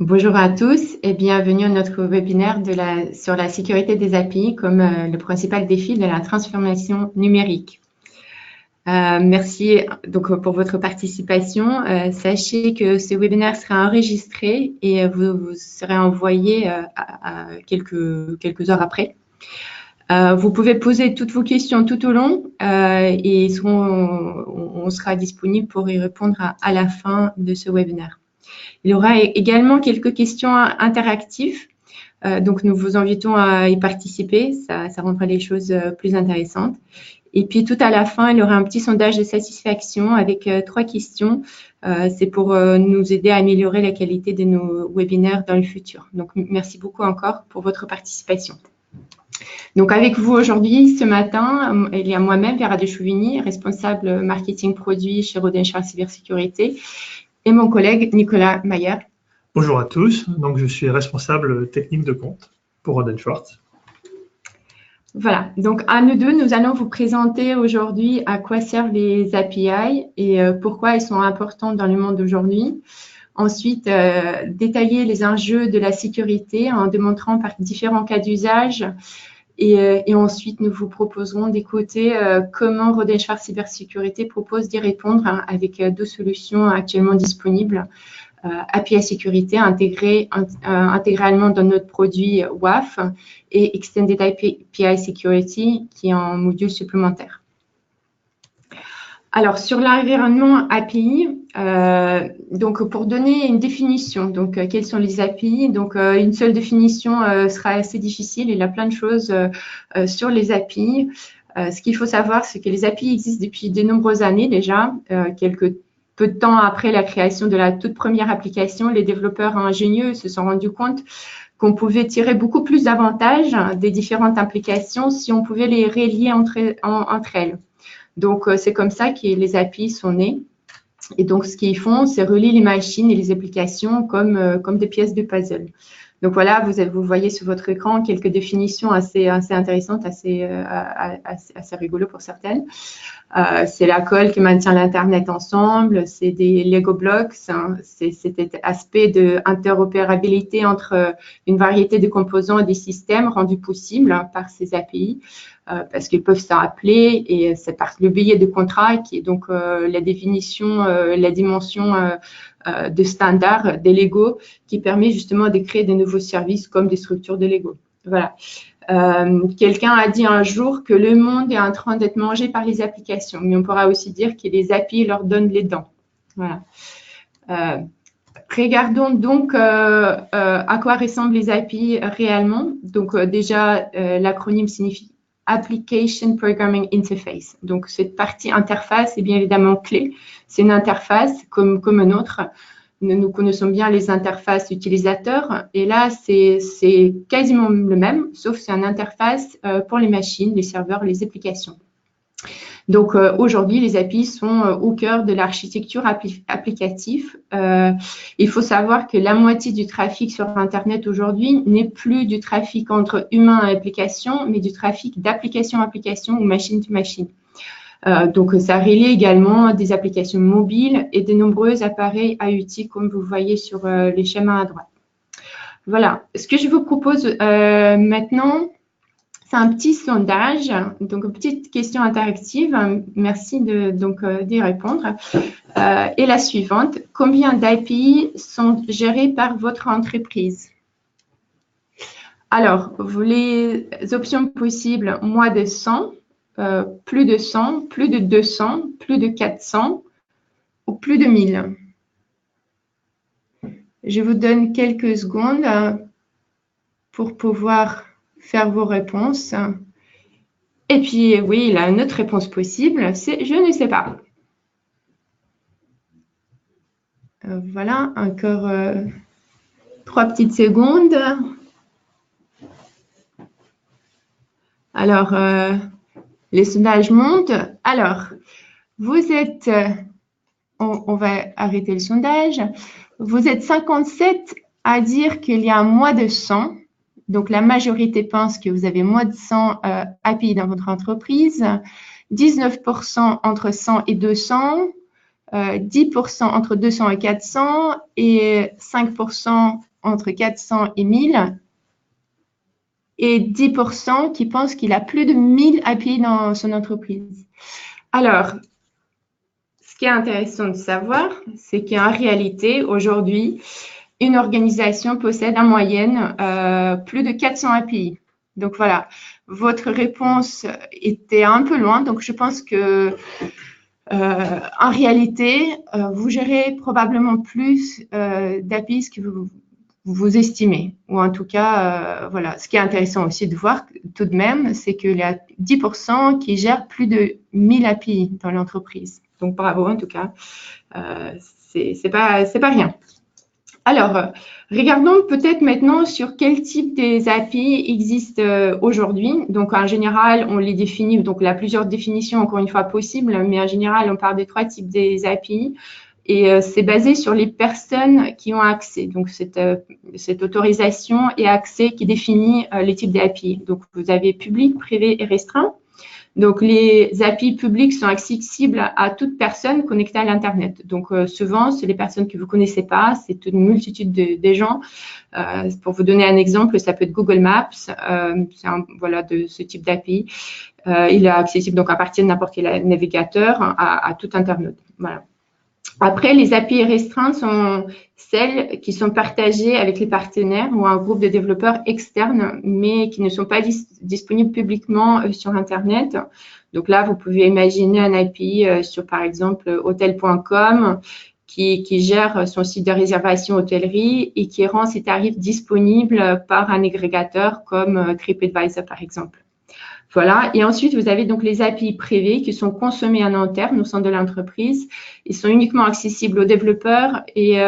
Bonjour à tous et bienvenue à notre webinaire sur la sécurité des API comme le principal défi de la transformation numérique. Merci donc pour votre participation. Sachez que ce webinaire sera enregistré et vous serez envoyé quelques heures après. Vous pouvez poser toutes vos questions tout au long et on sera disponible pour y répondre à la fin de ce webinaire. Il y aura également quelques questions interactives, donc nous vous invitons à y participer, ça rendra les choses plus intéressantes. Et puis tout à la fin, il y aura un petit sondage de satisfaction avec 3 questions. C'est pour nous aider à améliorer la qualité de nos webinaires dans le futur. Donc merci beaucoup encore pour votre participation. Donc avec vous aujourd'hui, ce matin, il y a moi-même, Vera de Chouvigny, responsable marketing produit chez Rohde & Schwartz Cybersécurité, et mon collègue Nicolas Mayer. Bonjour à tous, donc je suis responsable technique de compte pour Rohde & Schwartz. Voilà, donc à nous deux, nous allons vous présenter aujourd'hui à quoi servent les API et pourquoi ils sont importants dans le monde d'aujourd'hui. Ensuite, détailler les enjeux de la sécurité en démontrant par différents cas d'usage. Et ensuite, nous vous proposerons d'écouter comment Rohde & Schwartz Cybersécurité propose d'y répondre avec 2 solutions actuellement disponibles. API sécurité intégrée intégralement dans notre produit WAF et Extended API Security qui est un module supplémentaire. Alors, sur l'environnement API, donc pour donner une définition, donc quelles sont les API? Donc, une seule définition sera assez difficile. Il y a plein de choses sur les API. Ce qu'il faut savoir, c'est que les API existent depuis de nombreuses années déjà, peu de temps après la création de la toute première application, les développeurs ingénieux se sont rendus compte qu'on pouvait tirer beaucoup plus d'avantages des différentes applications si on pouvait les relier entre elles. Donc, c'est comme ça que les API sont nées. Et donc, ce qu'ils font, c'est relier les machines et les applications comme des pièces de puzzle. Donc voilà, vous voyez sur votre écran quelques définitions assez intéressantes, assez rigolo pour certaines. C'est la colle qui maintient l'Internet ensemble, c'est des Lego Blocks, hein, c'est cet aspect d'interopérabilité entre une variété de composants et des systèmes rendus possibles par ces API, parce qu'ils peuvent s'appeler et c'est par le biais de contrat qui est donc la définition, la dimension de standard des Lego qui permet justement de créer de nouveaux services comme des structures de Lego. Voilà. Quelqu'un a dit un jour que le monde est en train d'être mangé par les applications, mais on pourra aussi dire que les API leur donnent les dents. Voilà. Regardons donc à quoi ressemblent les API réellement. Donc déjà, l'acronyme signifie Application Programming Interface. Donc cette partie interface est bien évidemment clé. C'est une interface comme une autre. Nous connaissons bien les interfaces utilisateurs et là, c'est quasiment le même, sauf que c'est une interface pour les machines, les serveurs, les applications. Donc, aujourd'hui, les API sont au cœur de l'architecture applicative. Il faut savoir que la moitié du trafic sur Internet aujourd'hui n'est plus du trafic entre humains et applications, mais du trafic d'application à application ou machine to machine. Donc, ça relie également des applications mobiles et de nombreux appareils IoT, comme vous voyez sur les schémas à droite. Voilà. Ce que je vous propose maintenant, c'est un petit sondage, donc une petite question interactive. Merci d'y répondre. Et la suivante, combien d'API sont gérés par votre entreprise? Alors, les options possibles, moins de 100, plus de 100, plus de 200, plus de 400 ou plus de 1000. Je vous donne quelques secondes pour pouvoir faire vos réponses. Et puis, oui, il a une autre réponse possible, c'est « je ne sais pas ». Voilà, encore 3 petites secondes. Alors, les sondages montent. Alors, vous êtes, on va arrêter le sondage. Vous êtes 57 à dire qu'il y a moins de 100. Donc, la majorité pense que vous avez moins de 100 API dans votre entreprise. 19% entre 100 et 200. 10% entre 200 et 400 et 5% entre 400 et 1000 et 10% qui pensent qu'il a plus de 1000 API dans son entreprise. Alors, ce qui est intéressant de savoir, c'est qu'en réalité, aujourd'hui, une organisation possède en moyenne plus de 400 API. Donc voilà, votre réponse était un peu loin. Donc je pense que en réalité, vous gérez probablement plus d'API que vous estimez. Ou en tout cas, voilà. Ce qui est intéressant aussi de voir tout de même, c'est qu'il y a 10% qui gèrent plus de 1000 API dans l'entreprise. Donc bravo en tout cas. C'est pas rien. Alors, regardons peut-être maintenant sur quel type des API existent aujourd'hui. Donc, en général, on les définit, donc il y a plusieurs définitions, encore une fois, possibles, mais en général, on parle des 3 types des API et c'est basé sur les personnes qui ont accès. Donc, cette autorisation et accès qui définit les types d'API. Donc, vous avez public, privé et restreint. Donc, les API publics sont accessibles à toute personne connectée à l'Internet. Donc, souvent, c'est les personnes que vous ne connaissez pas, c'est une multitude de gens. Pour vous donner un exemple, ça peut être Google Maps, voilà, de ce type d'API. Il est accessible donc à partir de n'importe quel navigateur à tout Internet. Voilà. Après, les API restreintes sont celles qui sont partagées avec les partenaires ou un groupe de développeurs externes, mais qui ne sont pas disponibles publiquement sur Internet. Donc là, vous pouvez imaginer un API sur, par exemple, hotel.com qui gère son site de réservation hôtellerie et qui rend ses tarifs disponibles par un agrégateur comme TripAdvisor, par exemple. Voilà. Et ensuite, vous avez donc les API privés qui sont consommés en interne au sein de l'entreprise. Ils sont uniquement accessibles aux développeurs et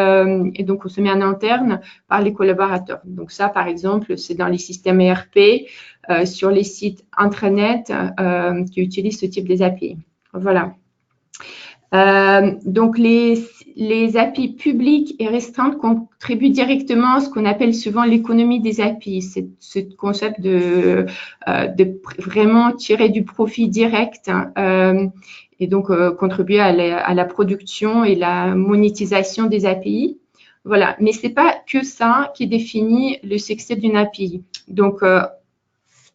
donc consommés en interne par les collaborateurs. Donc ça, par exemple, c'est dans les systèmes ERP, sur les sites intranet qui utilisent ce type des API. Voilà. Donc, les API publiques et restreintes contribuent directement à ce qu'on appelle souvent l'économie des API. C'est ce concept de vraiment tirer du profit direct et donc contribuer à la production et la monétisation des API. Voilà, mais c'est pas que ça qui définit le succès d'une API. Donc,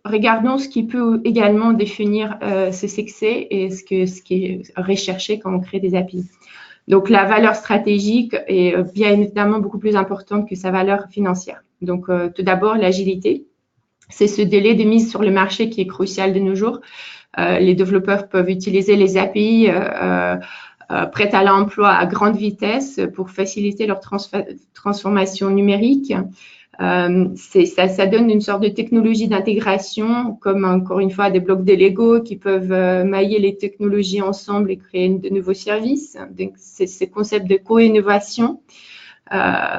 regardons ce qui peut également définir ce succès et ce qui est recherché quand on crée des API. Donc, la valeur stratégique est bien évidemment beaucoup plus importante que sa valeur financière. Donc, tout d'abord, l'agilité. C'est ce délai de mise sur le marché qui est crucial de nos jours. Les développeurs peuvent utiliser les API prêtes à l'emploi à grande vitesse pour faciliter leur transformation numérique. Ça donne une sorte de technologie d'intégration, comme encore une fois des blocs de Lego qui peuvent mailler les technologies ensemble et créer de nouveaux services. Donc, c'est ce concept de co-innovation.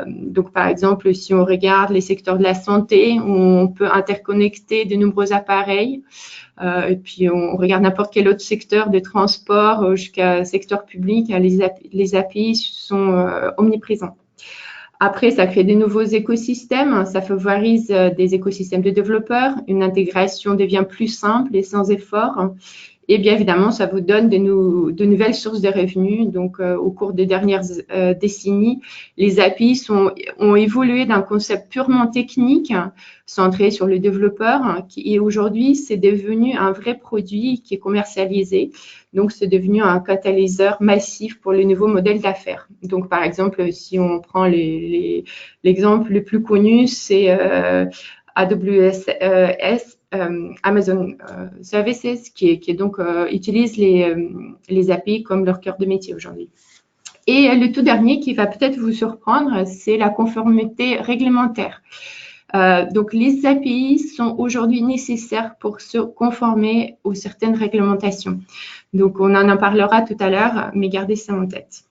Donc, par exemple, si on regarde les secteurs de la santé, où on peut interconnecter de nombreux appareils, et puis on regarde n'importe quel autre secteur de transport jusqu'à secteur public, les API sont omniprésents. Après, ça crée de nouveaux écosystèmes, ça favorise des écosystèmes de développeurs, une intégration devient plus simple et sans effort. Et bien évidemment, ça vous donne de nouvelles sources de revenus. Donc, au cours des dernières décennies, les API ont évolué d'un concept purement technique, centré sur le développeur, et aujourd'hui, c'est devenu un vrai produit qui est commercialisé. Donc, c'est devenu un catalyseur massif pour le nouveau modèle d'affaires. Donc, par exemple, si on prend l'exemple le plus connu, c'est AWS, Amazon Services, qui donc utilise les API comme leur cœur de métier aujourd'hui. Et le tout dernier qui va peut-être vous surprendre, c'est la conformité réglementaire. Donc, les API sont aujourd'hui nécessaires pour se conformer aux certaines réglementations. Donc, on en parlera tout à l'heure, mais gardez ça en tête.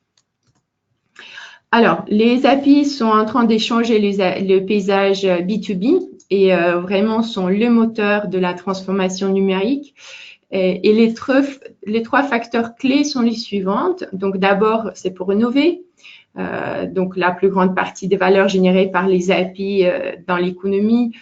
Alors, les API sont en train d'échanger le paysage B2B et vraiment sont le moteur de la transformation numérique. Et les 3 facteurs clés sont les suivantes. Donc, d'abord, c'est pour innover. Donc, la plus grande partie des valeurs générées par les API dans l'économie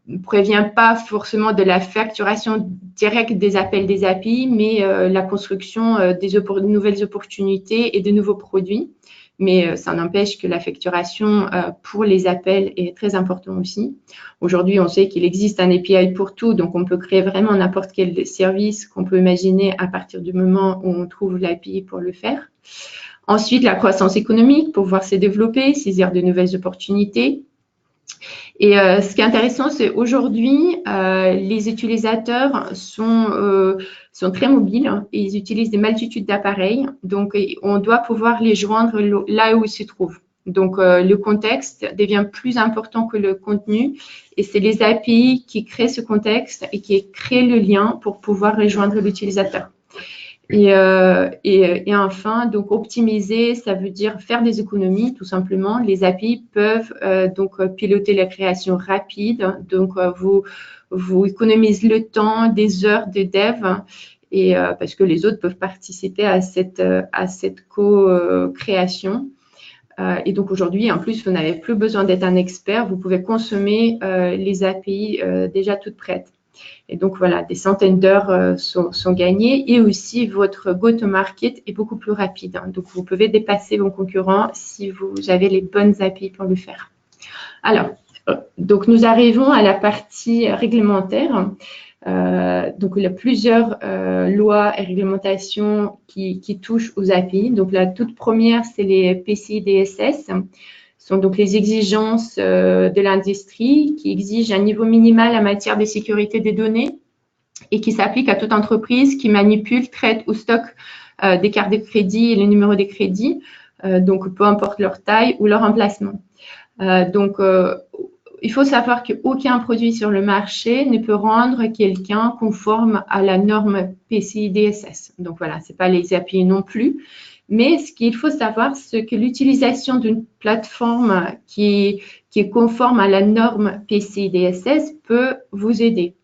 ne provient pas forcément de la facturation directe des appels des API, mais la construction de nouvelles opportunités et de nouveaux produits mais ça n'empêche que la facturation pour les appels est très important aussi. Aujourd'hui, on sait qu'il existe un API pour tout, donc on peut créer vraiment n'importe quel service qu'on peut imaginer à partir du moment où on trouve l'API pour le faire. Ensuite, la croissance économique pour pouvoir se développer, saisir de nouvelles opportunités. Et ce qui est intéressant, c'est aujourd'hui, les utilisateurs sont très mobiles et ils utilisent des multitudes d'appareils. Donc, on doit pouvoir les joindre là où ils se trouvent. Donc, le contexte devient plus important que le contenu et c'est les API qui créent ce contexte et qui créent le lien pour pouvoir rejoindre l'utilisateur. Et enfin, donc optimiser, ça veut dire faire des économies, tout simplement. Les API peuvent donc piloter la création rapide. Donc, vous économisez le temps des heures de dev et parce que les autres peuvent participer à cette co-création. Et donc aujourd'hui, en plus, vous n'avez plus besoin d'être un expert. Vous pouvez consommer les API déjà toutes prêtes. Et donc, voilà, des centaines d'heures sont gagnées et aussi votre go-to-market est beaucoup plus rapide. Hein. Donc, vous pouvez dépasser vos concurrents si vous avez les bonnes API pour le faire. Alors, donc nous arrivons à la partie réglementaire. Donc, il y a plusieurs lois et réglementations qui touchent aux API. Donc, la toute première, c'est les PCI DSS. Ce sont donc les exigences de l'industrie qui exigent un niveau minimal en matière de sécurité des données et qui s'appliquent à toute entreprise qui manipule, traite ou stocke des cartes de crédit et les numéros de crédit, donc peu importe leur taille ou leur emplacement. Il faut savoir qu'aucun produit sur le marché ne peut rendre quelqu'un conforme à la norme PCI DSS. Donc voilà, ce n'est pas les API non plus. Mais ce qu'il faut savoir, c'est que l'utilisation d'une plateforme qui est conforme à la norme PCI DSS peut vous aider.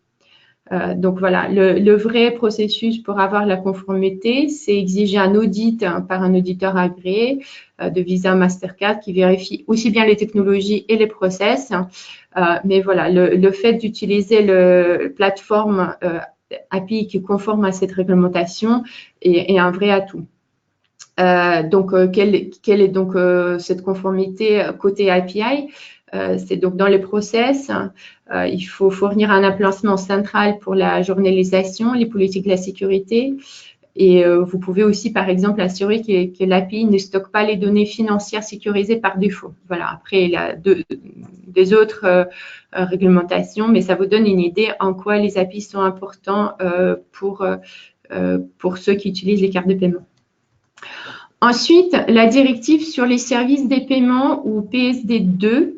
Donc voilà, le vrai processus pour avoir la conformité, c'est exiger un audit par un auditeur agréé de Visa, Mastercard qui vérifie aussi bien les technologies et les process. Mais voilà, le fait d'utiliser la plateforme API qui est conforme à cette réglementation est un vrai atout. Quelle est donc cette conformité côté API? C'est donc dans les process, il faut fournir un emplacement central pour la journalisation, les politiques de la sécurité. Et vous pouvez aussi, par exemple, assurer que l'API ne stocke pas les données financières sécurisées par défaut. Voilà, après, il y a des autres réglementations, mais ça vous donne une idée en quoi les API sont importants pour ceux qui utilisent les cartes de paiement. Ensuite, la directive sur les services des paiements ou PSD2,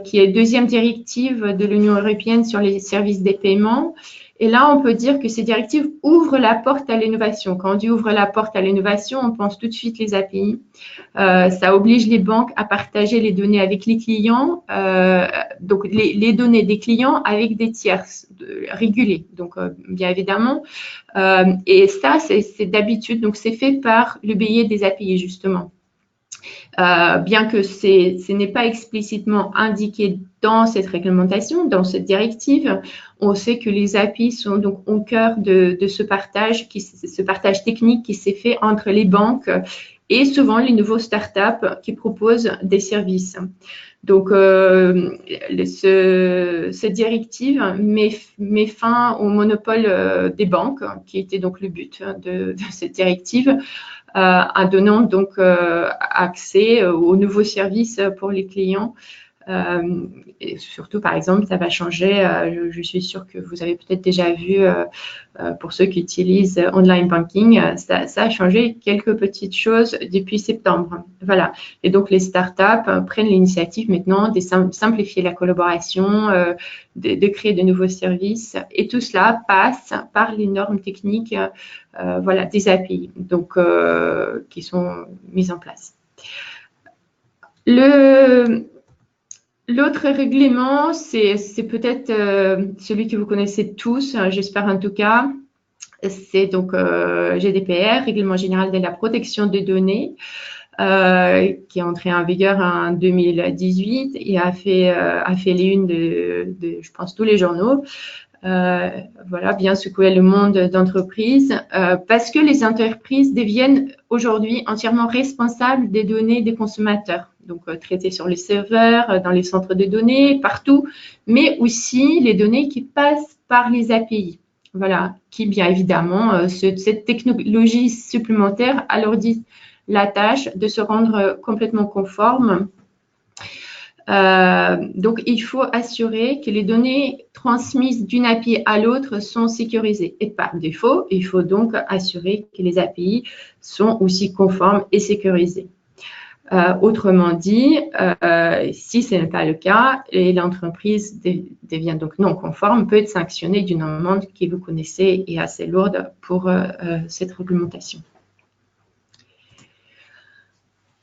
qui est deuxième directive de l'Union européenne sur les services des paiements. Et là, on peut dire que ces directives ouvrent la porte à l'innovation. Quand on dit ouvre la porte à l'innovation, on pense tout de suite les API. Ça oblige les banques à partager les données avec les clients, donc les données des clients avec des tiers régulés, donc bien évidemment. Et ça, c'est d'habitude, donc c'est fait par le biais des API justement. Bien que ce n'est pas explicitement indiqué dans cette réglementation, dans cette directive, on sait que les API sont donc au cœur de ce partage technique qui s'est fait entre les banques et souvent les nouveaux startups qui proposent des services. Donc, cette directive met fin au monopole des banques, qui était donc le but de cette directive, en donnant donc accès aux nouveaux services pour les clients. Et surtout, par exemple, ça va changer, je suis sûre que vous avez peut-être déjà vu, pour ceux qui utilisent online banking, ça a changé quelques petites choses depuis septembre. Voilà. Et donc, les startups prennent l'initiative maintenant de simplifier la collaboration, de créer de nouveaux services. Et tout cela passe par les normes techniques voilà, des API donc, qui sont mises en place. L'autre règlement, c'est peut-être celui que vous connaissez tous, j'espère en tout cas. C'est donc GDPR, Règlement général de la protection des données, qui est entré en vigueur en 2018 et a fait les unes de je pense, tous les journaux. voilà, bien secouer le monde d'entreprise, parce que les entreprises deviennent aujourd'hui entièrement responsables des données des consommateurs, donc traitées sur les serveurs, dans les centres de données, partout, mais aussi les données qui passent par les API. Voilà, qui bien évidemment, cette technologie supplémentaire alourdit la tâche de se rendre complètement conforme. Donc, il faut assurer que les données transmises d'une API à l'autre sont sécurisées. Et par défaut, il faut donc assurer que les API sont aussi conformes et sécurisées. Autrement dit, si ce n'est pas le cas et l'entreprise devient donc non conforme, peut être sanctionnée d'une amende que vous connaissez et assez lourde pour cette réglementation.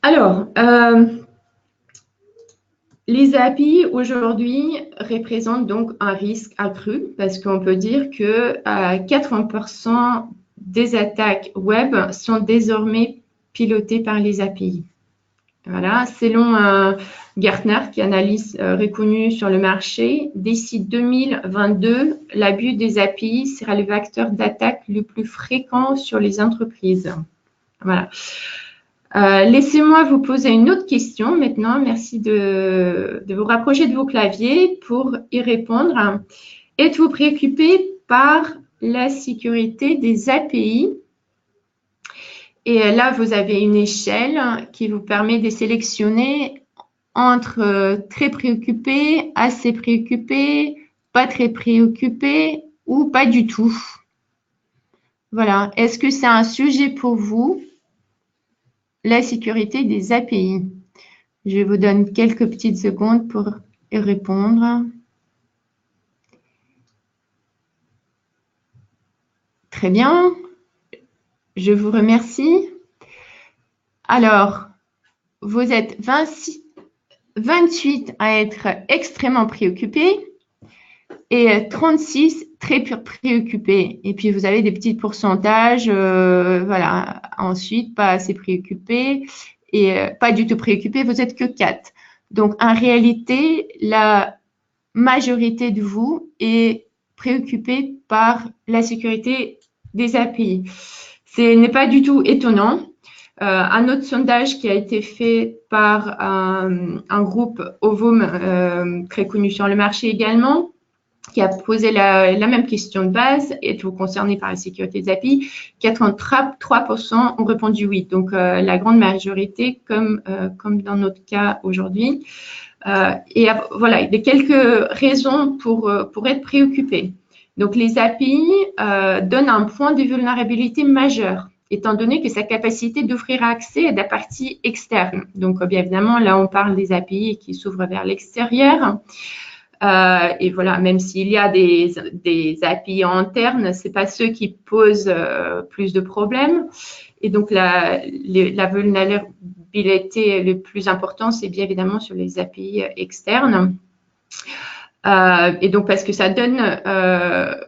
Alors, les API aujourd'hui représentent donc un risque accru parce qu'on peut dire que 80% des attaques web sont désormais pilotées par les API. Voilà, selon Gartner, qui analyse reconnue sur le marché, d'ici 2022, l'abus des API sera le vecteur d'attaque le plus fréquent sur les entreprises. Voilà. Laissez-moi vous poser une autre question maintenant. Merci de vous rapprocher de vos claviers pour y répondre. Êtes-vous préoccupé par la sécurité des API? Et là, vous avez une échelle qui vous permet de sélectionner entre très préoccupé, assez préoccupé, pas très préoccupé ou pas du tout. Voilà. Est-ce que c'est un sujet pour vous, la sécurité des API? Je vous donne quelques petites secondes pour y répondre. Très bien. Je vous remercie. Alors, vous êtes 28 à être extrêmement préoccupés et 36 très préoccupés. Et puis, vous avez des petits pourcentages. Voilà. Ensuite, pas assez préoccupés et pas du tout préoccupés. Vous n'êtes que 4. Donc, en réalité, la majorité de vous est préoccupée par la sécurité des API. Ce n'est pas du tout étonnant. Un autre sondage qui a été fait par un groupe Ovum très connu sur le marché également, qui a posé la même question de base, êtes-vous concerné par la sécurité des API? 83% ont répondu oui. Donc, la grande majorité, comme dans notre cas aujourd'hui. Et voilà, il y a quelques raisons pour être préoccupé. Donc, les API donnent un point de vulnérabilité majeur, étant donné que sa capacité d'offrir accès à des parties externes. Donc, bien évidemment, là, on parle des API qui s'ouvrent vers l'extérieur. Et voilà, même s'il y a des API internes, ce n'est pas ceux qui posent plus de problèmes. Et donc, la vulnérabilité le plus importante, c'est bien évidemment sur les API externes. Et donc, parce que ça donne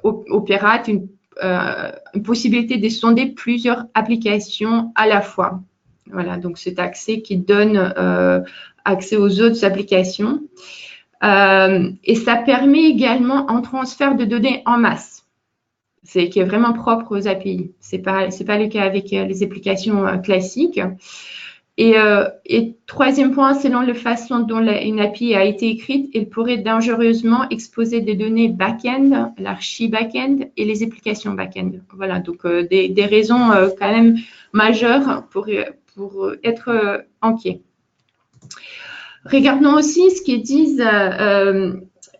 aux pirates une possibilité de sonder plusieurs applications à la fois. Voilà, donc cet accès qui donne accès aux autres applications. Et ça permet également un transfert de données en masse, qui est vraiment propre aux API. C'est pas le cas avec les applications classiques. Et troisième point, selon la façon dont une API a été écrite, elle pourrait dangereusement exposer des données back-end, l'archi back-end et les applications back-end. Voilà, donc des raisons quand même majeures pour être inquiet. Regardons aussi ce que disent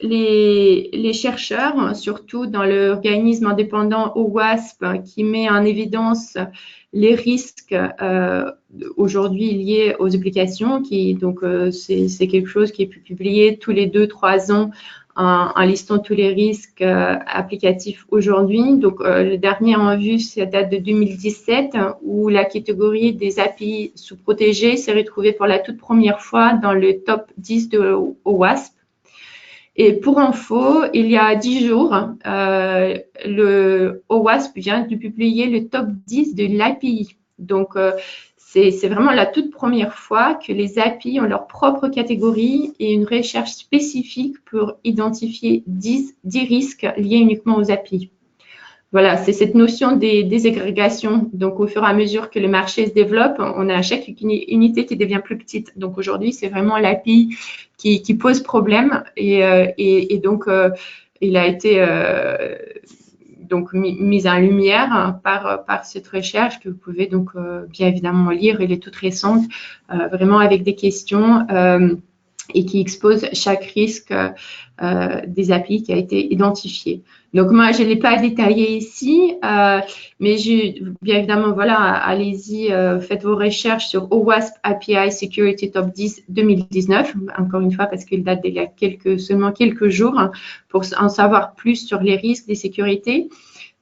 les chercheurs, surtout dans l'organisme indépendant OWASP, qui met en évidence les risques aujourd'hui liés aux applications. Donc, c'est quelque chose qui est publié tous les 2-3 ans en listant tous les risques applicatifs aujourd'hui. Donc, le dernier en vue, ça date de 2017, où la catégorie des API sous-protégées s'est retrouvée pour la toute première fois dans le top 10 de OWASP. Et pour info, il y a 10 jours, le OWASP vient de publier le top 10 de l'API. Donc, c'est vraiment la toute première fois que les API ont leur propre catégorie et une recherche spécifique pour identifier 10 risques liés uniquement aux API. Voilà, c'est cette notion des ségrégations. Donc, au fur et à mesure que le marché se développe, on a chaque unité qui devient plus petite. Donc, aujourd'hui, c'est vraiment l'API qui pose problème. Et donc, il a été donc mise en lumière par cette recherche que vous pouvez donc bien évidemment lire. Elle est toute récente, vraiment avec des questions et qui expose chaque risque des API qui a été identifié. Donc, moi, je ne l'ai pas détaillé ici, mais bien évidemment, voilà, allez-y, faites vos recherches sur OWASP API Security Top 10 2019, encore une fois, parce qu'il date d'il y a seulement quelques jours, pour en savoir plus sur les risques des sécurités.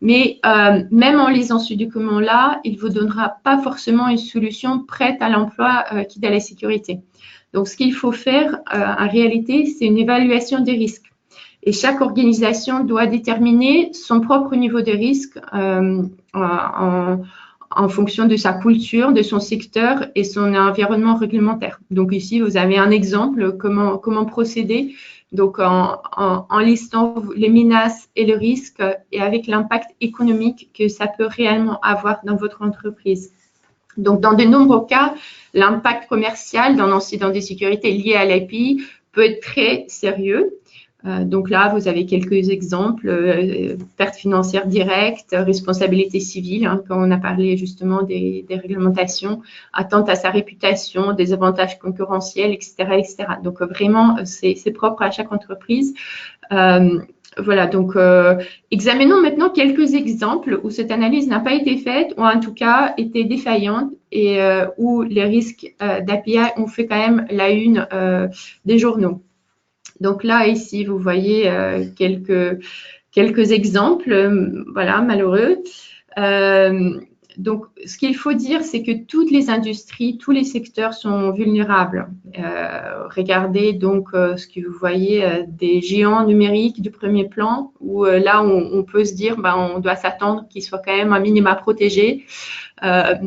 Mais même en lisant ce document-là, il ne vous donnera pas forcément une solution prête à l'emploi qui est dans la sécurité. Donc, ce qu'il faut faire, en réalité, c'est une évaluation des risques. Et chaque organisation doit déterminer son propre niveau de risque en fonction de sa culture, de son secteur et son environnement réglementaire. Donc, ici, vous avez un exemple, comment procéder. Donc, en listant les menaces et le risque et avec l'impact économique que ça peut réellement avoir dans votre entreprise. Donc, dans de nombreux cas, l'impact commercial d'un incident de sécurité lié à l'API peut être très sérieux. Donc là, vous avez quelques exemples, pertes financières directes, responsabilité civile, hein, quand on a parlé justement des réglementations, atteinte à sa réputation, des avantages concurrentiels, etc., etc. Donc vraiment, c'est propre à chaque entreprise. Voilà, donc examinons maintenant quelques exemples où cette analyse n'a pas été faite ou en tout cas été défaillante et où les risques d'API ont fait quand même la une des journaux. Donc là, ici, vous voyez quelques exemples, voilà, malheureux. Donc, ce qu'il faut dire, c'est que toutes les industries, tous les secteurs sont vulnérables. Regardez donc ce que vous voyez des géants numériques du premier plan, où là, on peut se dire, on doit s'attendre qu'ils soient quand même un minima protégés,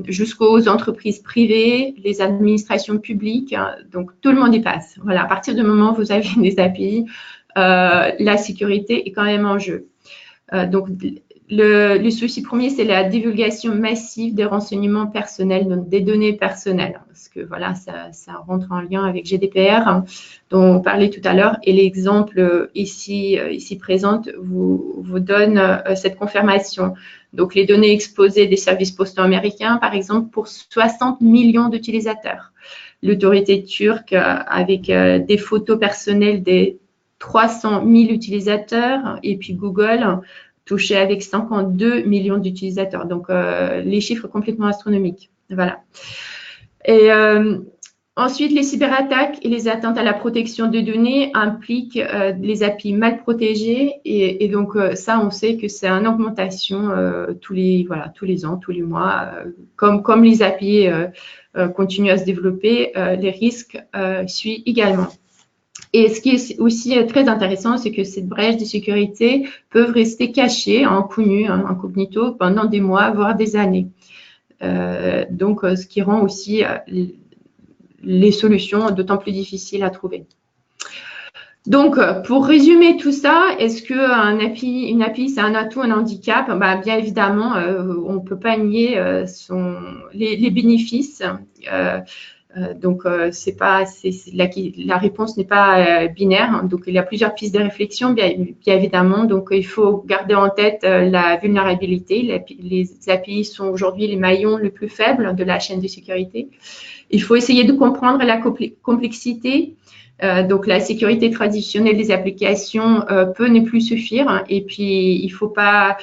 jusqu'aux entreprises privées, les administrations publiques. Hein, donc, tout le monde y passe. Voilà, à partir du moment où vous avez des API, la sécurité est quand même en jeu. Donc, le souci premier, c'est la divulgation massive des renseignements personnels, donc des données personnelles, parce que voilà, ça rentre en lien avec GDPR, hein, dont on parlait tout à l'heure, et l'exemple ici présent vous donne cette confirmation. Donc, les données exposées des services postaux américains, par exemple, pour 60 millions d'utilisateurs. L'autorité turque, avec des photos personnelles des 300 000 utilisateurs, et puis Google, touché avec 52 millions d'utilisateurs. Donc, les chiffres complètement astronomiques. Voilà. Et ensuite, les cyberattaques et les atteintes à la protection de données impliquent les API mal protégées. Et donc, ça, on sait que c'est en augmentation tous les ans, tous les mois. Comme les API continuent à se développer, les risques suivent également. Et ce qui est aussi très intéressant, c'est que ces brèches de sécurité peuvent rester cachées, incognito, pendant des mois, voire des années. Donc, ce qui rend aussi les solutions d'autant plus difficiles à trouver. Donc, pour résumer tout ça, est-ce qu'une API, c'est un atout, un handicap? Bien évidemment, on ne peut pas nier les bénéfices. Donc, la réponse n'est pas binaire. Donc, il y a plusieurs pistes de réflexion, bien évidemment. Donc, il faut garder en tête la vulnérabilité. Les API sont aujourd'hui les maillons les plus faibles de la chaîne de sécurité. Il faut essayer de comprendre la complexité. Donc, la sécurité traditionnelle des applications peut ne plus suffire. Hein, et puis, il faut pas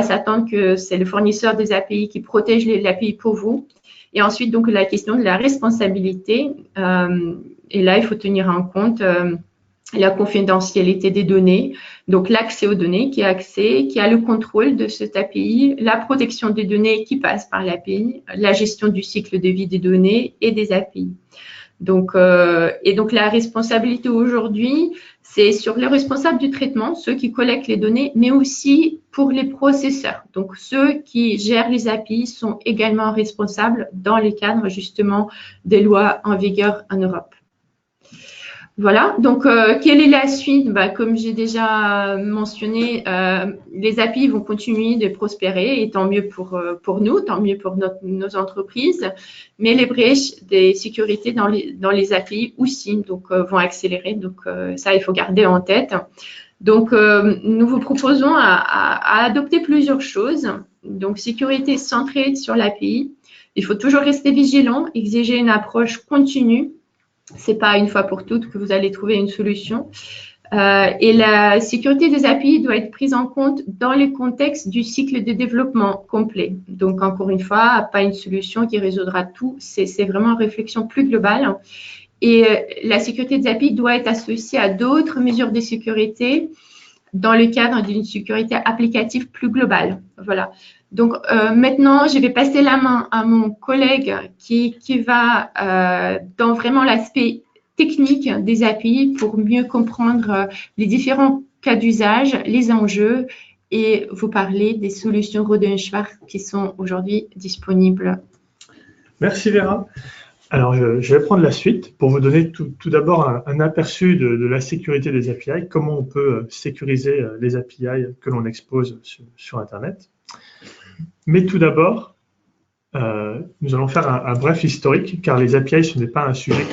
s'attendre que c'est le fournisseur des API qui protège l'API pour vous. Et ensuite, donc, la question de la responsabilité. Et là, il faut tenir en compte la confidentialité des données, donc l'accès aux données, qui a le contrôle de cette API, la protection des données qui passe par l'API, la gestion du cycle de vie des données et des API. Donc, et donc, la responsabilité aujourd'hui, c'est sur les responsables du traitement, ceux qui collectent les données, mais aussi pour les processeurs. Donc, ceux qui gèrent les API sont également responsables dans les cadres justement des lois en vigueur en Europe. Voilà, donc quelle est la suite? Comme j'ai déjà mentionné, les API vont continuer de prospérer et tant mieux pour nous, tant mieux pour nos entreprises, mais les brèches des sécurités dans les API aussi donc, vont accélérer, donc ça il faut garder en tête. Donc nous vous proposons à adopter plusieurs choses, donc sécurité centrée sur l'API, il faut toujours rester vigilant, exiger une approche continue. C'est pas une fois pour toutes que vous allez trouver une solution. Et la sécurité des API doit être prise en compte dans le contexte du cycle de développement complet. Donc, encore une fois, pas une solution qui résoudra tout. C'est vraiment une réflexion plus globale. Et la sécurité des API doit être associée à d'autres mesures de sécurité dans le cadre d'une sécurité applicative plus globale. Voilà. Donc, maintenant, je vais passer la main à mon collègue qui va dans vraiment l'aspect technique des API pour mieux comprendre les différents cas d'usage, les enjeux et vous parler des solutions Rohde & Schwarz qui sont aujourd'hui disponibles. Merci Vera. Alors, je vais prendre la suite pour vous donner tout d'abord un aperçu de la sécurité des API, comment on peut sécuriser les API que l'on expose sur Internet. Mais tout d'abord, nous allons faire un bref historique, car les API, ce n'est pas un sujet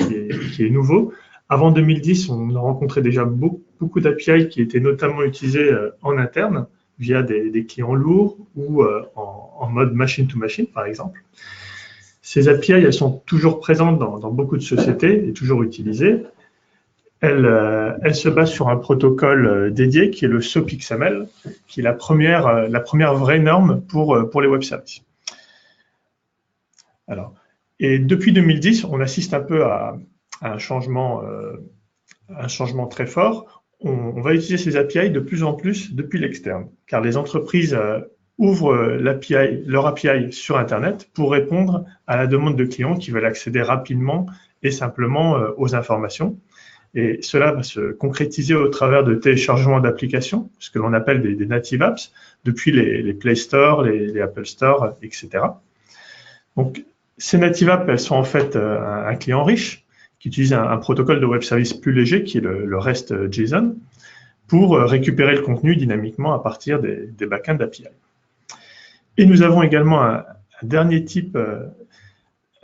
qui est nouveau. Avant 2010, on a rencontré déjà beaucoup d'API qui étaient notamment utilisés en interne, via des clients lourds ou en mode machine-to-machine, par exemple. Ces API, elles sont toujours présentes dans beaucoup de sociétés et toujours utilisées. Elles se basent sur un protocole dédié qui est le SOAP XML, qui est la première vraie norme pour les web services. Alors, et depuis 2010, on assiste un peu à un changement très fort. On va utiliser ces API de plus en plus depuis l'externe, car les entreprises ouvrent leur API sur Internet pour répondre à la demande de clients qui veulent accéder rapidement et simplement aux informations. Et cela va se concrétiser au travers de téléchargements d'applications, ce que l'on appelle des native apps, depuis les Play Store, les Apple Store, etc. Donc, ces native apps, elles sont en fait un client riche qui utilise un protocole de web service plus léger qui est le REST JSON pour récupérer le contenu dynamiquement à partir des backends d'API. Et nous avons également un dernier type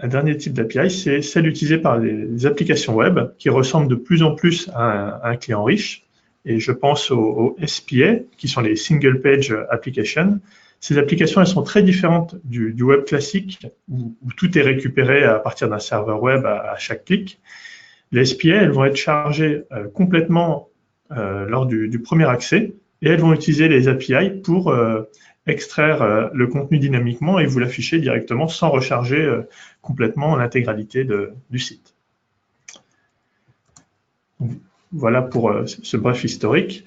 d'API, c'est celle utilisée par les applications web qui ressemblent de plus en plus à un client riche. Et je pense aux SPA, qui sont les Single Page Applications. Ces applications, elles sont très différentes du web classique, où tout est récupéré à partir d'un serveur web à chaque clic. Les SPA, elles vont être chargées complètement lors du premier accès, et elles vont utiliser les API pour extraire le contenu dynamiquement et vous l'afficher directement sans recharger complètement l'intégralité du site. Voilà pour ce bref historique.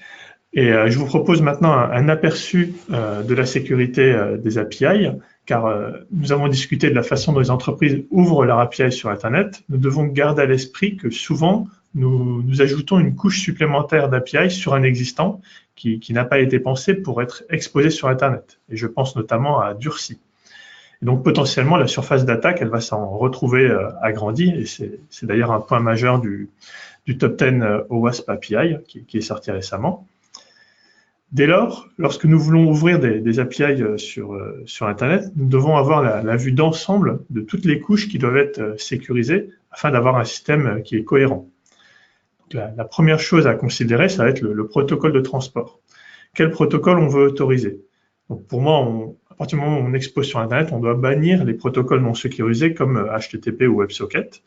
Et je vous propose maintenant un aperçu de la sécurité des API, car nous avons discuté de la façon dont les entreprises ouvrent leur API sur Internet. Nous devons garder à l'esprit que souvent, nous ajoutons une couche supplémentaire d'API sur un existant qui n'a pas été pensé pour être exposé sur Internet. Et je pense notamment à Durci. Et donc potentiellement, la surface d'attaque, elle va s'en retrouver agrandie, et c'est d'ailleurs un point majeur du Top 10 OWASP API qui est sorti récemment. Dès lors, lorsque nous voulons ouvrir des API sur Internet, nous devons avoir la vue d'ensemble de toutes les couches qui doivent être sécurisées afin d'avoir un système qui est cohérent. Donc, la première chose à considérer, ça va être le protocole de transport. Quel protocole on veut autoriser? Donc pour moi, à partir du moment où on expose sur Internet, on doit bannir les protocoles non sécurisés comme HTTP ou WebSocket.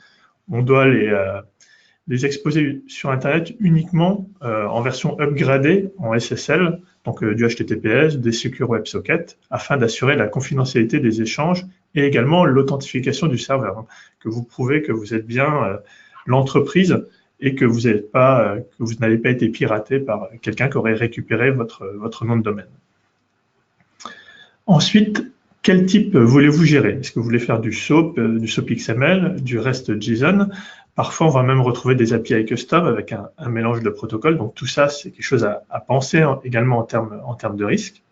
On doit les exposer sur Internet uniquement en version upgradée en SSL, donc du HTTPS, des Secure WebSockets, afin d'assurer la confidentialité des échanges et également l'authentification du serveur, que vous prouvez que vous êtes bien l'entreprise et que vous n'avez pas été piraté par quelqu'un qui aurait récupéré votre nom de domaine. Ensuite, quel type voulez-vous gérer? Est-ce que vous voulez faire du SOAP XML, du REST JSON? Parfois, on va même retrouver des API custom avec un mélange de protocoles. Donc tout ça, c'est quelque chose à penser également en termes de risque.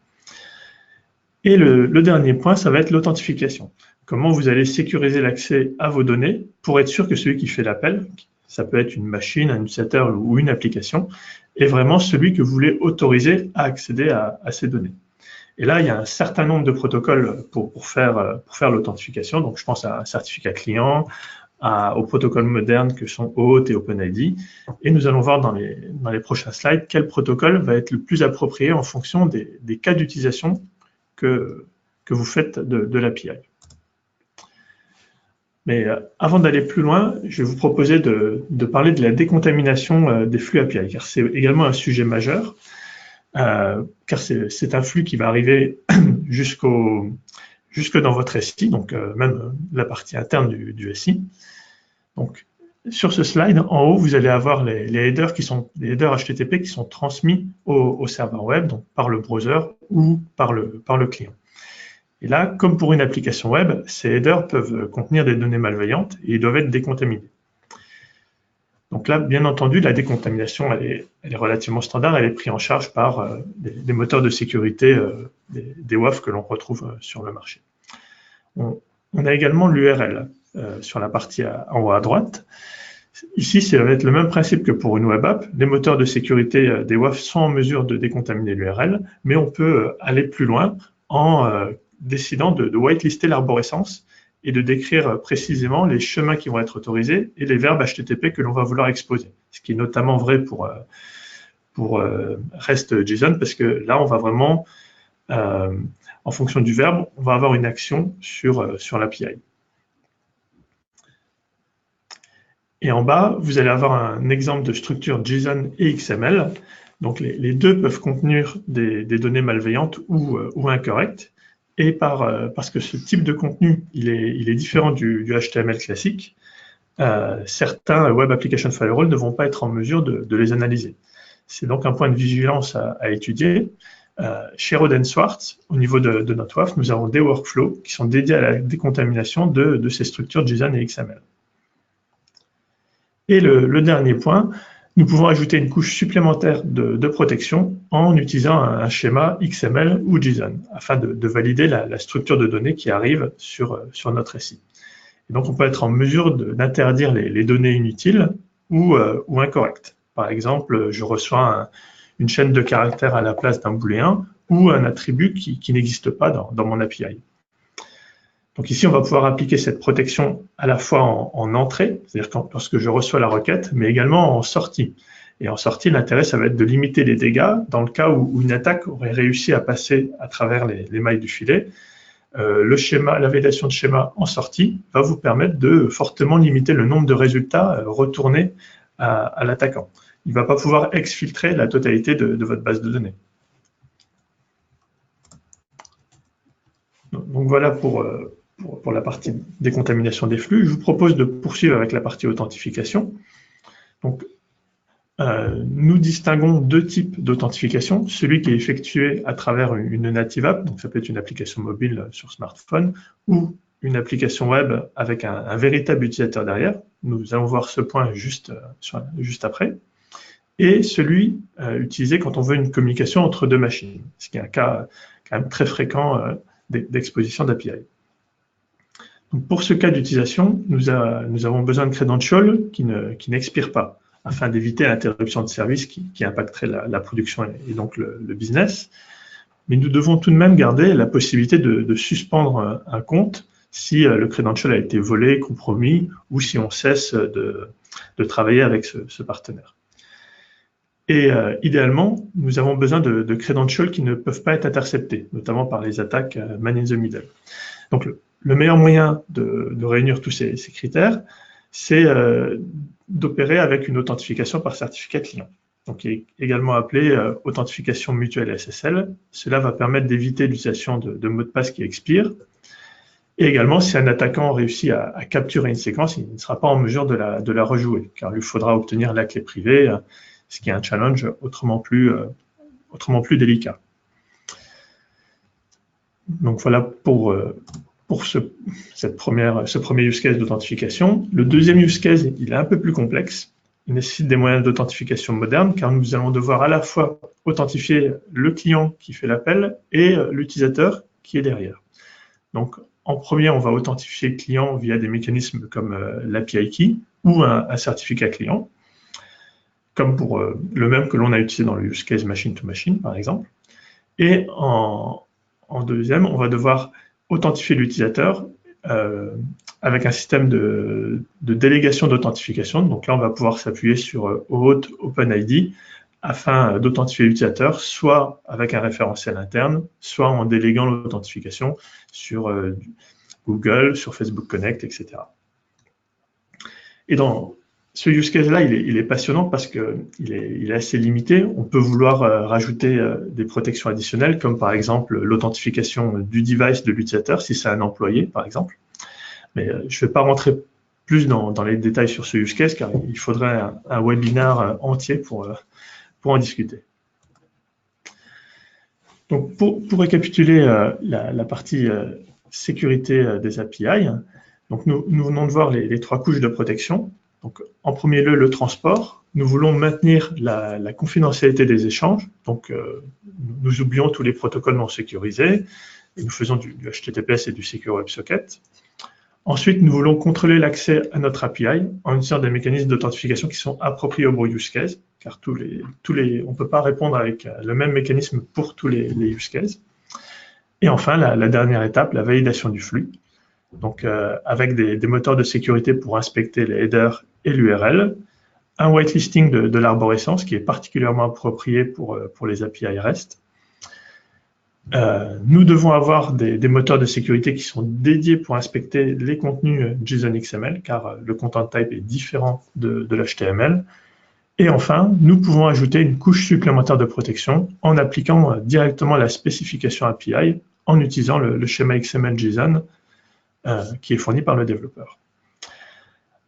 Et le dernier point, ça va être l'authentification. Comment vous allez sécuriser l'accès à vos données pour être sûr que celui qui fait l'appel, ça peut être une machine, un utilisateur ou une application, est vraiment celui que vous voulez autoriser à accéder à ces données. Et là, il y a un certain nombre de protocoles pour faire l'authentification. Donc, je pense à un certificat client, aux protocoles modernes que sont OAuth et OpenID. Et nous allons voir dans les prochains slides quel protocole va être le plus approprié en fonction des cas d'utilisation que vous faites de l'API. Mais avant d'aller plus loin, je vais vous proposer de parler de la décontamination des flux API, car c'est également un sujet majeur, car c'est un flux qui va arriver jusque dans votre SI, donc même la partie interne du SI. Donc, sur ce slide, en haut, vous allez avoir les headers les headers HTTP qui sont transmis au serveur web, donc par le browser ou par le client. Et là, comme pour une application web, ces headers peuvent contenir des données malveillantes et ils doivent être décontaminés. Donc là, bien entendu, la décontamination, elle est relativement standard, elle est prise en charge par des moteurs de sécurité, des WAF que l'on retrouve sur le marché. On a également l'URL sur la partie en haut à droite. Ici, ça va être le même principe que pour une web app. Les moteurs de sécurité des WAF sont en mesure de décontaminer l'URL, mais on peut aller plus loin en décidant de whitelister l'arborescence et de décrire précisément les chemins qui vont être autorisés et les verbes HTTP que l'on va vouloir exposer. Ce qui est notamment vrai pour REST-JSON, parce que là, on va vraiment, en fonction du verbe, on va avoir une action sur l'API. Et en bas, vous allez avoir un exemple de structure JSON et XML. Donc, les deux peuvent contenir des données malveillantes ou incorrectes. Et parce que ce type de contenu, il est différent du HTML classique, certains Web Application Firewall ne vont pas être en mesure de les analyser. C'est donc un point de vigilance à étudier. Chez Rohde & Schwartz, au niveau de notre WAF, nous avons des workflows qui sont dédiés à la décontamination de ces structures JSON et XML. Et le dernier point, nous pouvons ajouter une couche supplémentaire de protection en utilisant un schéma XML ou JSON afin de valider la structure de données qui arrive sur notre SI. Et donc, on peut être en mesure d'interdire les données inutiles ou incorrectes. Par exemple, je reçois une chaîne de caractères à la place d'un booléen ou un attribut qui n'existe pas dans mon API. Donc ici, on va pouvoir appliquer cette protection à la fois en entrée, c'est-à-dire lorsque je reçois la requête, mais également en sortie. Et en sortie, l'intérêt, ça va être de limiter les dégâts dans le cas où une attaque aurait réussi à passer à travers les mailles du filet. La validation de schéma en sortie va vous permettre de fortement limiter le nombre de résultats retournés à l'attaquant. Il ne va pas pouvoir exfiltrer la totalité de votre base de données. Donc voilà pour la partie décontamination des flux. Je vous propose de poursuivre avec la partie authentification. Donc, nous distinguons deux types d'authentification. Celui qui est effectué à travers une native app, donc ça peut être une application mobile sur smartphone, ou une application web avec un véritable utilisateur derrière. Nous allons voir ce point juste après. Et celui utilisé quand on veut une communication entre deux machines, ce qui est un cas quand même très fréquent d'exposition d'API. Donc pour ce cas d'utilisation, nous avons besoin de credentials qui n'expirent pas, afin d'éviter l'interruption de service qui impacterait la production et donc le business. Mais nous devons tout de même garder la possibilité de suspendre un compte si le credential a été volé, compromis, ou si on cesse de travailler avec ce partenaire. Et idéalement, nous avons besoin de credentials qui ne peuvent pas être interceptés, notamment par les attaques man in the middle. Donc le meilleur moyen de réunir tous ces critères, c'est d'opérer avec une authentification par certificat client, donc qui est également appelée authentification mutuelle SSL. Cela va permettre d'éviter l'utilisation de mots de passe qui expirent. Et également, si un attaquant réussit à capturer une séquence, il ne sera pas en mesure de la rejouer, car il lui faudra obtenir la clé privée, ce qui est un challenge autrement plus délicat. Donc voilà pour pour ce premier use case d'authentification. Le deuxième use case, il est un peu plus complexe. Il nécessite des moyens d'authentification modernes car nous allons devoir à la fois authentifier le client qui fait l'appel et l'utilisateur qui est derrière. Donc, en premier, on va authentifier le client via des mécanismes comme l'API Key ou un certificat client, comme pour le même que l'on a utilisé dans le use case machine-to-machine, par exemple. Et en deuxième, on va devoir authentifier l'utilisateur avec un système de délégation d'authentification. Donc là, on va pouvoir s'appuyer sur OAuth OpenID afin d'authentifier l'utilisateur, soit avec un référentiel interne, soit en déléguant l'authentification sur Google, sur Facebook Connect, etc. Et dans ce use case-là, il est passionnant parce qu'il est assez limité. On peut vouloir rajouter des protections additionnelles, comme par exemple l'authentification du device de l'utilisateur, si c'est un employé, par exemple. Mais je ne vais pas rentrer plus dans les détails sur ce use case, car il faudrait un webinaire entier pour en discuter. Donc, pour récapituler la partie sécurité des API, donc nous venons de voir les trois couches de protection. Donc, en premier lieu, le transport. Nous voulons maintenir la confidentialité des échanges. Donc, nous oublions tous les protocoles non sécurisés et nous faisons du HTTPS et du Secure WebSocket. Ensuite, nous voulons contrôler l'accès à notre API en utilisant des mécanismes d'authentification qui sont appropriés au use case, car on ne peut pas répondre avec le même mécanisme pour tous les use cases. Et enfin, la dernière étape, la validation du flux. Donc, avec des moteurs de sécurité pour inspecter les headers et l'URL, un whitelisting de l'arborescence qui est particulièrement approprié pour les API REST. Nous devons avoir des moteurs de sécurité qui sont dédiés pour inspecter les contenus JSON XML, car le content type est différent de l'HTML. Et enfin, nous pouvons ajouter une couche supplémentaire de protection en appliquant directement la spécification API en utilisant le schéma XML JSON qui est fourni par le développeur.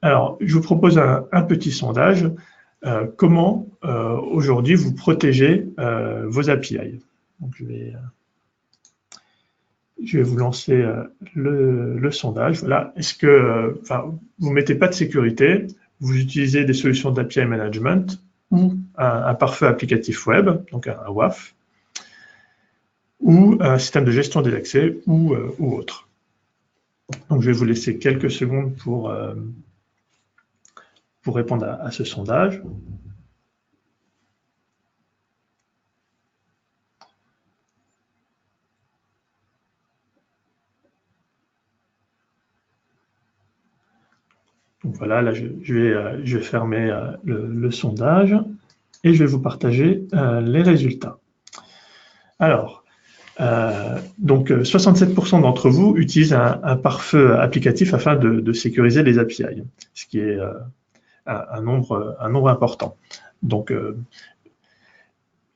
Alors, je vous propose un petit sondage. Comment aujourd'hui vous protégez vos API? Donc, je vais vous lancer le sondage. Voilà. Est-ce que vous ne mettez pas de sécurité, vous utilisez des solutions d'API management ou un pare-feu applicatif web, donc un WAF, ou un système de gestion des accès ou autre. Donc, je vais vous laisser quelques secondes pour répondre à ce sondage. Donc voilà, là, je vais fermer le sondage et je vais vous partager les résultats. Alors, donc 67% d'entre vous utilisent un pare-feu applicatif afin de sécuriser les API, ce qui est un nombre important. Donc,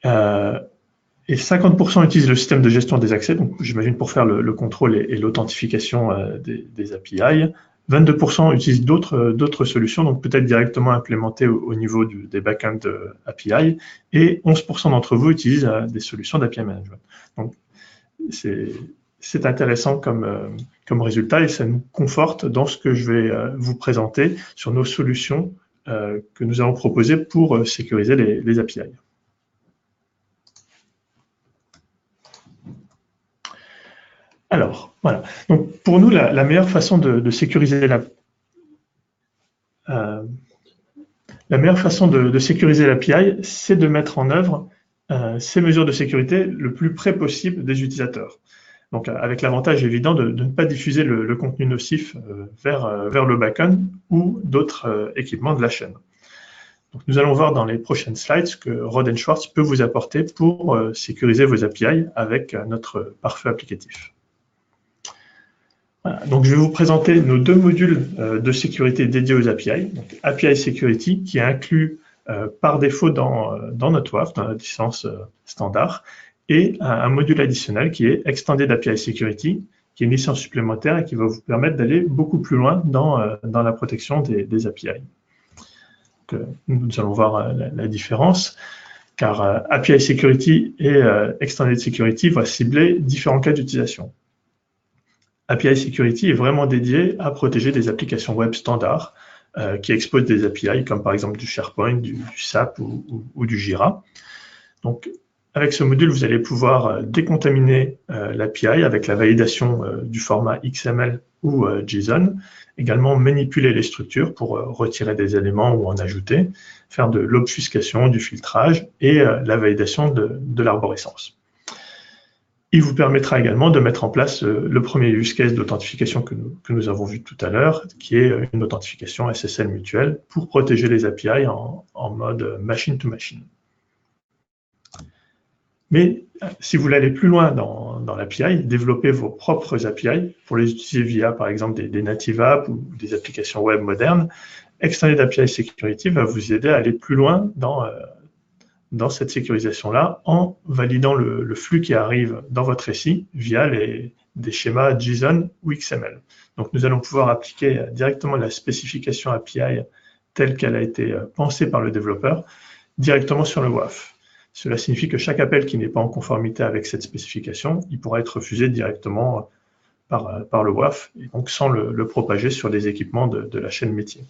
et 50% utilisent le système de gestion des accès, donc j'imagine pour faire le contrôle et l'authentification des API. 22% utilisent d'autres solutions, donc peut-être directement implémentées au niveau des backends API, et 11% d'entre vous utilisent des solutions d'API management. Donc, c'est intéressant comme résultat et ça nous conforte dans ce que je vais vous présenter sur nos solutions que nous allons proposer pour sécuriser les API. Alors, voilà. Donc, pour nous, la meilleure façon de sécuriser l'API, c'est de mettre en œuvre ces mesures de sécurité le plus près possible des utilisateurs. Donc, avec l'avantage évident de ne pas diffuser le contenu nocif vers le backend ou d'autres équipements de la chaîne. Donc, nous allons voir dans les prochaines slides ce que Rohde & Schwarz peut vous apporter pour sécuriser vos API avec notre pare-feu applicatif. Voilà. Donc, je vais vous présenter nos deux modules de sécurité dédiés aux API. Donc, API Security, qui est inclus par défaut dans notre WAF, dans notre licence standard, et un module additionnel qui est Extended API Security, qui est une licence supplémentaire et qui va vous permettre d'aller beaucoup plus loin dans la protection des API. Donc, nous allons voir la différence, car API Security et Extended Security vont cibler différents cas d'utilisation. API Security est vraiment dédié à protéger des applications web standards qui exposent des API, comme par exemple du SharePoint, du SAP ou du Jira. Donc, avec ce module, vous allez pouvoir décontaminer l'API avec la validation du format XML ou JSON, également manipuler les structures pour retirer des éléments ou en ajouter, faire de l'obfuscation, du filtrage et la validation de l'arborescence. Il vous permettra également de mettre en place le premier use case d'authentification que nous avons vu tout à l'heure, qui est une authentification SSL mutuelle pour protéger les API en mode machine-to-machine. Mais si vous voulez aller plus loin dans l'API, développer vos propres API pour les utiliser via, par exemple, des native apps ou des applications web modernes, Extended API Security va vous aider à aller plus loin dans cette sécurisation-là en validant le flux qui arrive dans votre SI via des schémas JSON ou XML. Donc, nous allons pouvoir appliquer directement la spécification API telle qu'elle a été pensée par le développeur directement sur le WAF. Cela signifie que chaque appel qui n'est pas en conformité avec cette spécification, il pourra être refusé directement par le WAF, et donc sans le propager sur les équipements de la chaîne métier.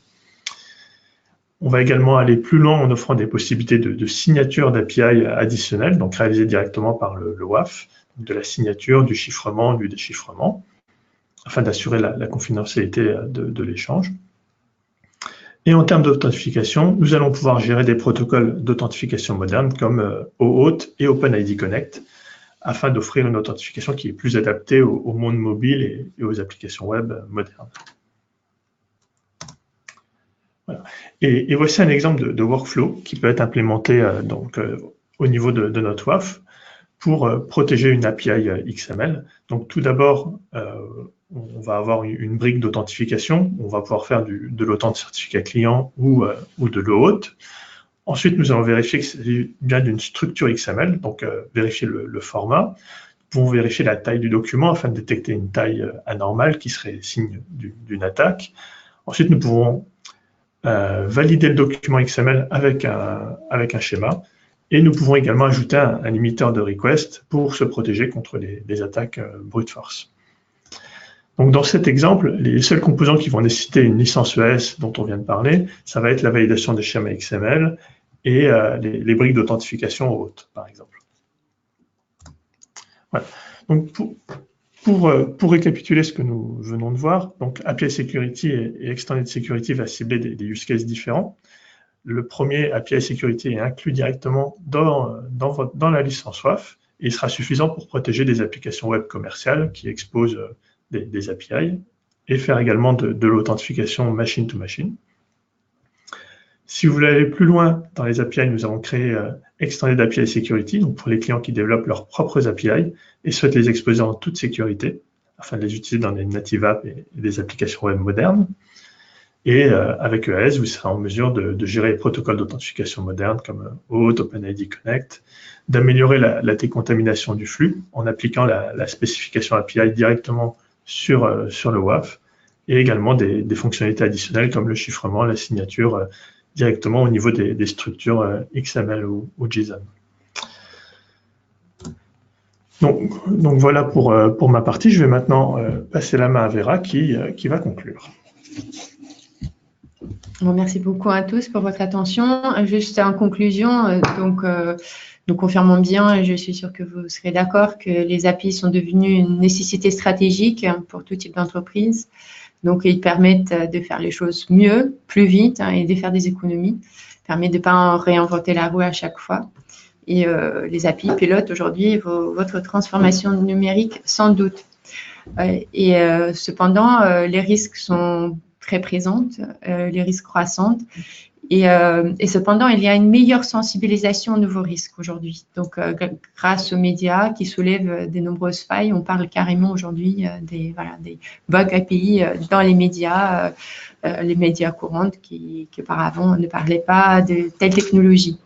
On va également aller plus loin en offrant des possibilités de signature d'API additionnelles, donc réalisées directement par le WAF, de la signature, du chiffrement, du déchiffrement, afin d'assurer la confidentialité de l'échange. Et en termes d'authentification, nous allons pouvoir gérer des protocoles d'authentification modernes comme OAuth et OpenID Connect, afin d'offrir une authentification qui est plus adaptée au monde mobile et aux applications web modernes. Voilà. Et voici un exemple de workflow qui peut être implémenté au niveau de notre WAF pour protéger une API XML. Donc tout d'abord, on va avoir une brique d'authentification. On va pouvoir faire de l'authent certificat client ou de l'OAuth. Ensuite, nous allons vérifier que c'est bien d'une structure XML, donc vérifier le format. Nous pouvons vérifier la taille du document afin de détecter une taille anormale qui serait signe d'une attaque. Ensuite, nous pouvons valider le document XML avec un schéma. Et nous pouvons également ajouter un limiteur de request pour se protéger contre les attaques brute force. Donc dans cet exemple, les seuls composants qui vont nécessiter une licence EAS dont on vient de parler, ça va être la validation des schémas XML et les briques d'authentification haute, par exemple. Voilà. Donc pour récapituler ce que nous venons de voir, donc API Security et Extended Security va cibler des use cases différents. Le premier, API Security, est inclus directement dans la licence WAF et il sera suffisant pour protéger des applications web commerciales qui exposent des API et faire également de l'authentification machine-to-machine. Si vous voulez aller plus loin dans les API, nous avons créé Extended API Security, donc pour les clients qui développent leurs propres API et souhaitent les exposer en toute sécurité afin de les utiliser dans des native apps et des applications web modernes. Et avec EAS, vous serez en mesure de gérer les protocoles d'authentification modernes comme OAuth, OpenID Connect, d'améliorer la décontamination du flux en appliquant la spécification API directement sur le WAF et également des fonctionnalités additionnelles comme le chiffrement, la signature directement au niveau des structures XML ou JSON. Donc voilà pour ma partie. Je vais maintenant passer la main à Vera qui va conclure. Bon, merci beaucoup à tous pour votre attention. Juste en conclusion, nous confirmons bien, et je suis sûre que vous serez d'accord, que les API sont devenus une nécessité stratégique pour tout type d'entreprise. Donc, ils permettent de faire les choses mieux, plus vite et de faire des économies. Permet de ne pas réinventer la roue à chaque fois. Et les API pilotent aujourd'hui votre transformation numérique sans doute. Cependant, les risques sont très présentes, les risques croissants. Et cependant, il y a une meilleure sensibilisation aux nouveaux risques aujourd'hui. Donc, grâce aux médias qui soulèvent de nombreuses failles, on parle carrément aujourd'hui des bugs API dans les médias courants qui auparavant ne parlaient pas de telle technologie.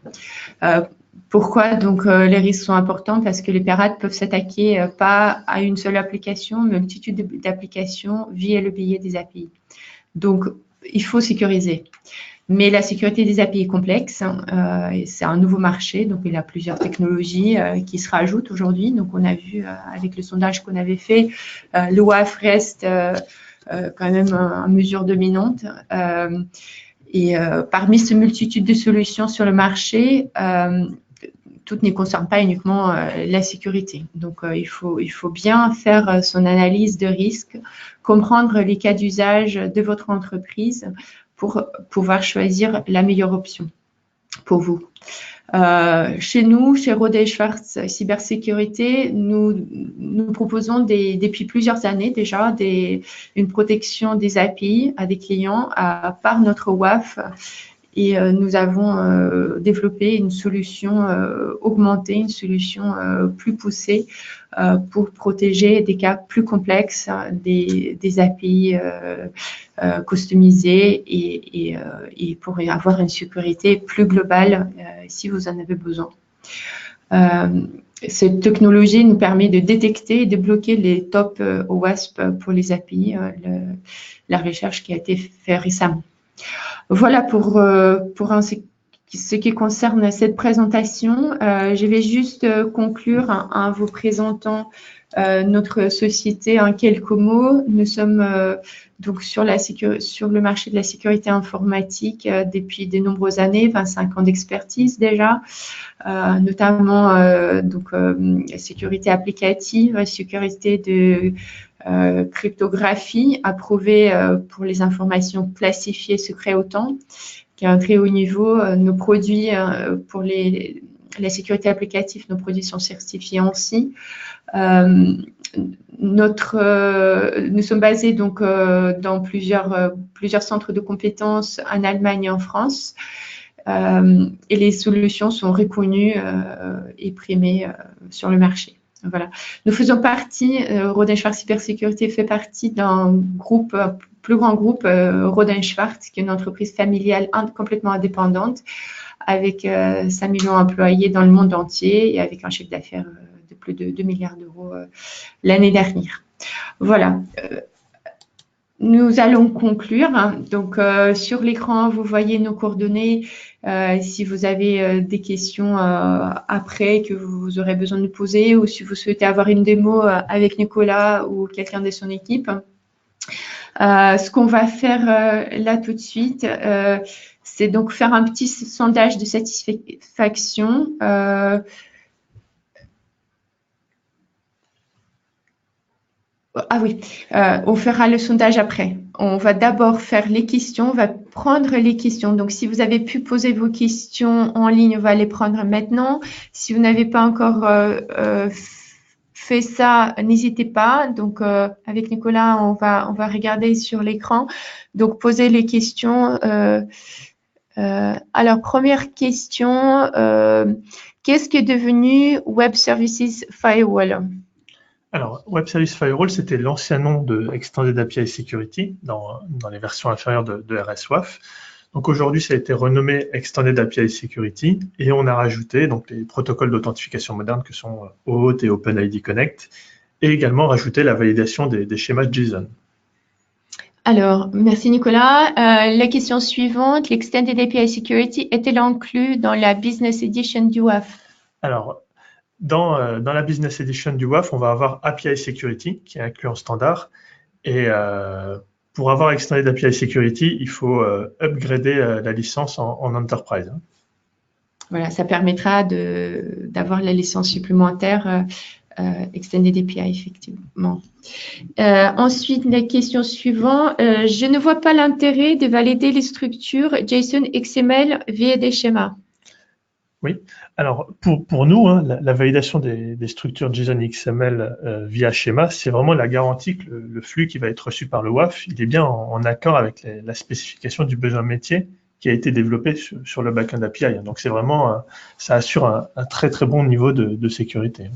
Pourquoi donc les risques sont importants? Parce que les pirates peuvent s'attaquer pas à une seule application, mais une multitude d'applications via le biais des API. Donc, il faut sécuriser. Mais la sécurité des API est complexe, c'est un nouveau marché, donc il y a plusieurs technologies qui se rajoutent aujourd'hui. Donc on a vu avec le sondage qu'on avait fait, le WAF reste quand même en mesure dominante. Et parmi ces multitudes de solutions sur le marché, toutes ne concernent pas uniquement la sécurité. Donc, il faut bien faire son analyse de risque, comprendre les cas d'usage de votre entreprise pour pouvoir choisir la meilleure option pour vous. Chez nous, chez Rohde & Schwarz Cybersécurité, nous proposons depuis plusieurs années déjà une protection des API à des clients par notre WAF. Et nous avons développé une solution augmentée, une solution plus poussée pour protéger des cas plus complexes, des API customisés et pour avoir une sécurité plus globale si vous en avez besoin. Cette technologie nous permet de détecter et de bloquer les top OWASP pour les API, la recherche qui a été faite récemment. Voilà pour ce qui concerne cette présentation. Je vais juste conclure en vous présentant notre société en quelques mots. Nous sommes donc sur le marché de la sécurité informatique depuis de nombreuses années, 25 ans d'expertise déjà, notamment sécurité applicative, sécurité de cryptographie approuvée pour les informations classifiées secret autant, qui est un très haut niveau. Nos produits pour la sécurité applicative, nos produits sont certifiés aussi. Nous sommes basés donc dans plusieurs centres de compétences en Allemagne et en France. Et les solutions sont reconnues et primées sur le marché. Voilà. Nous faisons partie, Rohde & Schwarz Cybersécurité fait partie d'un groupe, plus grand groupe, Rohde & Schwarz, qui est une entreprise familiale complètement indépendante, avec 5 millions d'employés dans le monde entier et avec un chiffre d'affaires de plus de 2 milliards d'euros l'année dernière. Voilà. Nous allons conclure. Donc, sur l'écran, vous voyez nos coordonnées. Si vous avez des questions après que vous aurez besoin de poser ou si vous souhaitez avoir une démo avec Nicolas ou quelqu'un de son équipe. Ce qu'on va faire là tout de suite, c'est donc faire un petit sondage de satisfaction. On fera le sondage après. On va d'abord faire les questions, on va prendre les questions. Donc, si vous avez pu poser vos questions en ligne, on va les prendre maintenant. Si vous n'avez pas encore fait ça, n'hésitez pas. Donc, avec Nicolas, on va regarder sur l'écran. Donc, posez les questions. Alors, première question, qu'est-ce qui est devenu Web Services Firewall ? Alors, Web Service Firewall, c'était l'ancien nom de Extended API Security dans les versions inférieures de RSWAF. Donc aujourd'hui, ça a été renommé Extended API Security et on a rajouté donc les protocoles d'authentification modernes que sont OAuth et OpenID Connect et également rajouté la validation des schémas JSON. Alors, merci Nicolas. La question suivante, l'Extended API Security est-elle inclus dans la Business Edition du WAF? Alors, dans la Business Edition du WAF, on va avoir API Security qui est inclus en standard. Et pour avoir Extended API Security, il faut upgrader la licence en Enterprise. Voilà, ça permettra d'avoir la licence supplémentaire Extended API, effectivement. Ensuite, la question suivante. Je ne vois pas l'intérêt de valider les structures JSON XML via des schémas. Oui, alors pour nous, la validation des structures JSON XML via schéma, c'est vraiment la garantie que le flux qui va être reçu par le WAF, il est bien en accord avec la spécification du besoin métier qui a été développé sur le backend API. Donc c'est vraiment, ça assure un très très bon niveau de sécurité.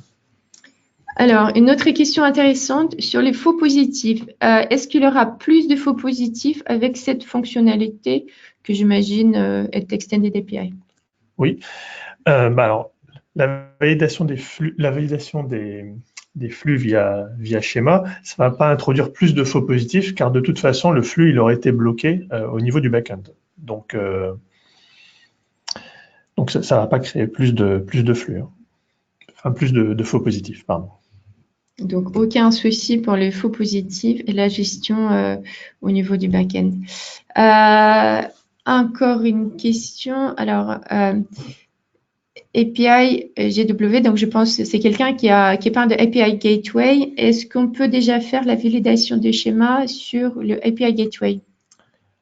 Alors, une autre question intéressante sur les faux positifs. Est-ce qu'il y aura plus de faux positifs avec cette fonctionnalité que j'imagine est Extended API? Oui. Alors, la validation des flux via schéma, ça ne va pas introduire plus de faux positifs car de toute façon, le flux il aurait été bloqué au niveau du backend. Donc ça ne va pas créer plus de flux, hein. Enfin plus de faux positifs, pardon. Donc, aucun souci pour les faux positifs et la gestion au niveau du back-end. Encore une question. Alors, API GW, donc je pense que c'est quelqu'un qui parle de API Gateway. Est-ce qu'on peut déjà faire la validation des schémas sur le API Gateway?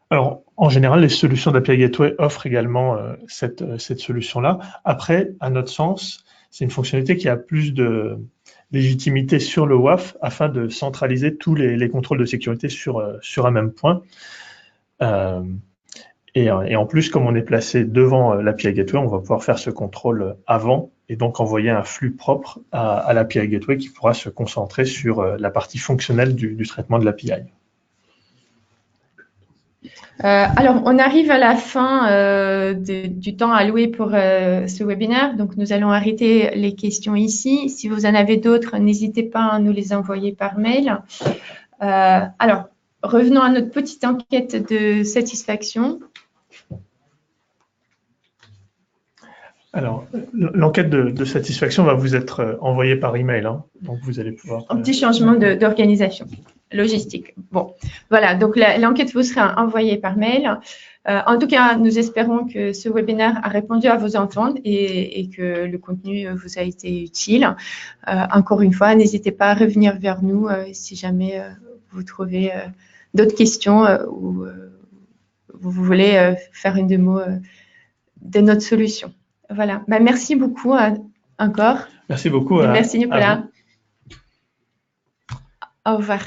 Alors, en général, les solutions d'API Gateway offrent également cette solution-là. Après, à notre sens, c'est une fonctionnalité qui a plus de légitimité sur le WAF afin de centraliser tous les contrôles de sécurité sur un même point. Et en plus, comme on est placé devant l'API Gateway, on va pouvoir faire ce contrôle avant et donc envoyer un flux propre à l'API Gateway qui pourra se concentrer sur la partie fonctionnelle du traitement de l'API. Alors, on arrive à la fin du temps alloué pour ce webinaire. Donc, nous allons arrêter les questions ici. Si vous en avez d'autres, n'hésitez pas à nous les envoyer par mail. Alors, revenons à notre petite enquête de satisfaction. Alors, l'enquête de satisfaction va vous être envoyée par email, hein, donc vous allez pouvoir... Un petit changement d'organisation logistique. Bon, voilà, donc l'enquête vous sera envoyée par mail. En tout cas, nous espérons que ce webinaire a répondu à vos attentes et que le contenu vous a été utile. Encore une fois, n'hésitez pas à revenir vers nous si jamais vous trouvez d'autres questions ou vous voulez faire une démo de notre solution. Voilà. Bah, merci beaucoup encore. Merci beaucoup. Merci Nicolas. Au revoir.